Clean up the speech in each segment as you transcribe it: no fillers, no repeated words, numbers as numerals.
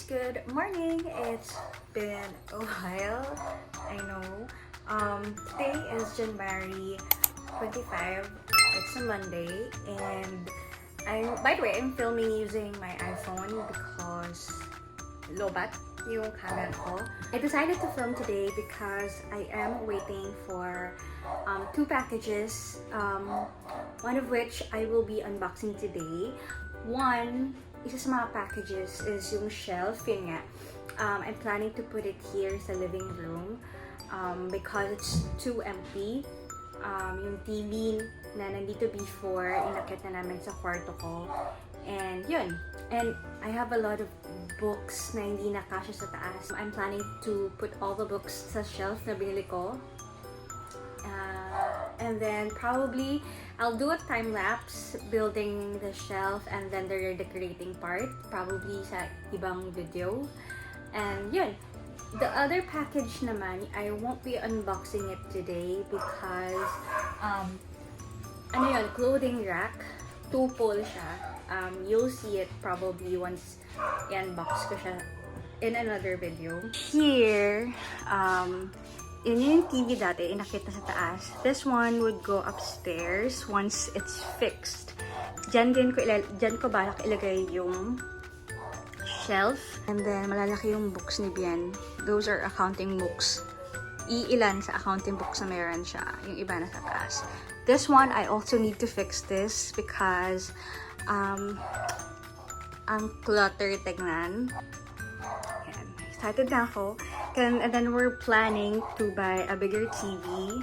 good morning. It's been a while, I know. Today is January 25. It's a Monday, and by the way, I'm filming using my iPhone because lobat yung camera ko. I decided to film today because I am waiting for two packages, one of which I will be unboxing today. Isa sa mga packages is yung shelf, yun nga. I'm planning to put it here sa living room because it's too empty. Yung TV na nandito before, inakit na namin sa kwarto ko. And yun. And I have a lot of books na hindi nakasya sa taas. I'm planning to put all the books sa shelf na binili ko. And then probably I'll do a time lapse building the shelf and then the decorating part, probably sa ibang video. And yun, the other package naman, I won't be unboxing it today because clothing rack, two-pole siya. You'll see it probably once i-unbox ko siya in another video. Here, yun yung TV dati, inakit na sa taas. This one would go upstairs once it's fixed. Diyan ko balak ilagay yung shelf. And then, malalaki yung books ni Bien. Those are accounting books. Iilan sa accounting books na meron siya. Yung iba na sa taas. This one, I also need to fix this because ang clutter tignan. Ayan. Excited na ako. And then we're planning to buy a bigger TV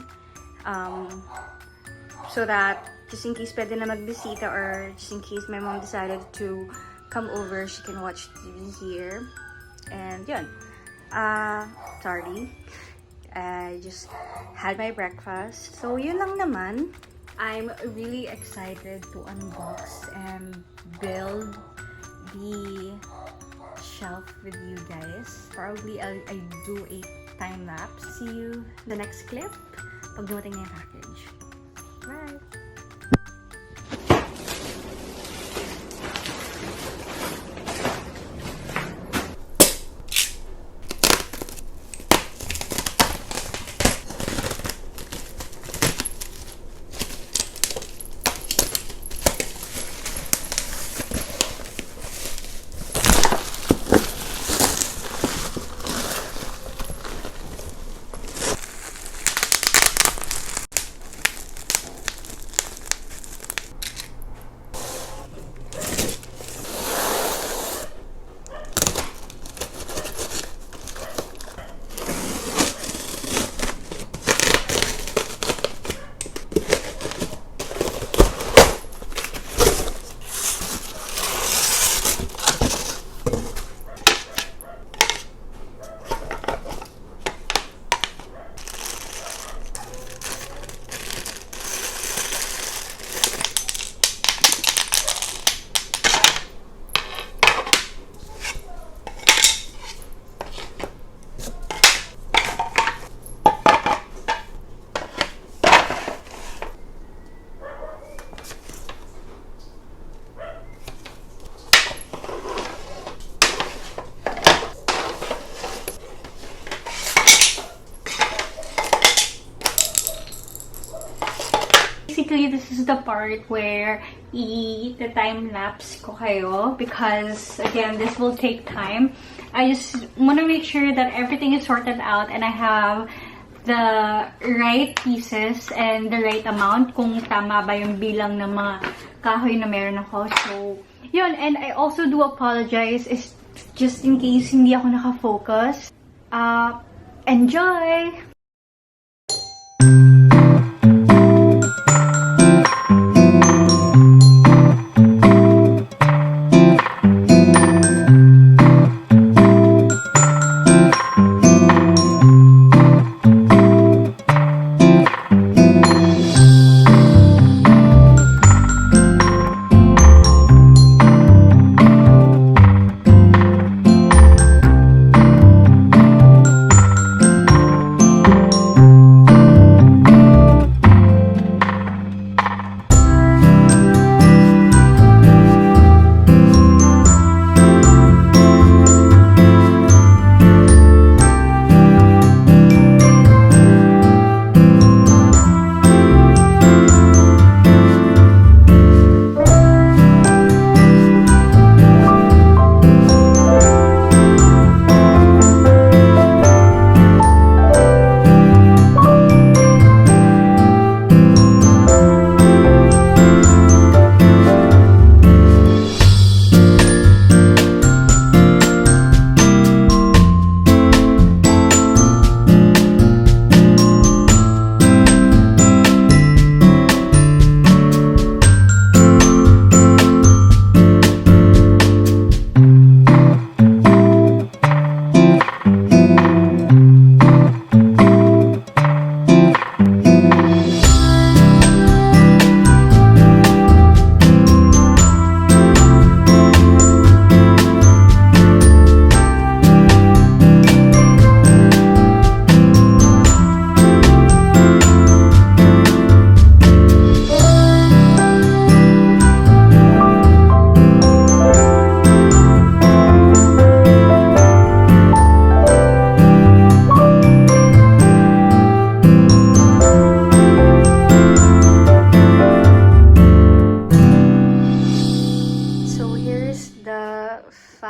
so that just in case pwede na magbisita or just in case my mom decided to come over, she can watch TV here. And yun. Sorry. I just had my breakfast. So yun lang naman. I'm really excited to unbox and build the shelf with you guys. Probably I do a time lapse. See you the next clip pag dumating na yung package. Bye! Basically, this is the part where the time lapse ko kayo because again, this will take time. I just want to make sure that everything is sorted out and I have the right pieces and the right amount kung tama ba yung bilang ng mga kahoy na meron ako. So, yun. And I also do apologize just in case hindi ako nakafocus. Enjoy!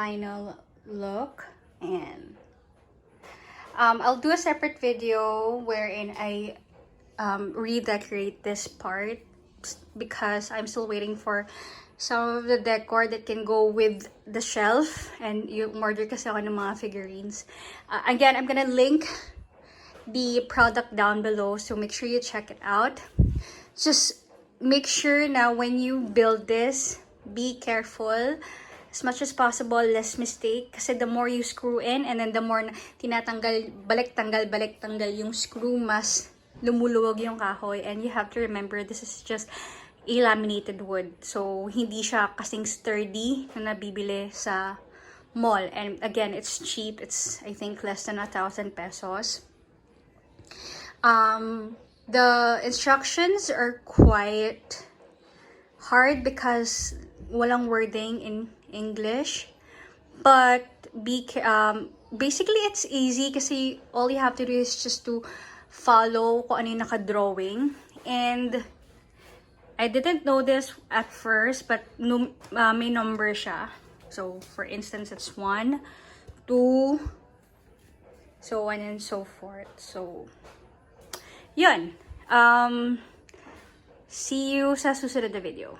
final look. And I'll do a separate video wherein I redecorate this part because I'm still waiting for some of the decor that can go with the shelf, and yung order kasi ako ng mga figurines. Again, I'm gonna link the product down below, so make sure you check it out. Just make sure na when you build this, be careful as much as possible, less mistake, kasi the more you screw in and then the more na tinatanggal, balik tanggal yung screw, mas lumuluwag yung kahoy. And you have to remember, this is just a laminated wood. So, hindi siya kasing sturdy na nabibili sa mall. And again, it's cheap. It's, I think, less than 1,000 pesos. The instructions are quite hard because walang wording in English. But, basically, it's easy kasi all you have to do is just to follow kung ano yung naka-drawing. And I didn't know this at first, but may number siya. So, for instance, it's 1, 2, so on and so forth. So, yun. See you sa susunod na video.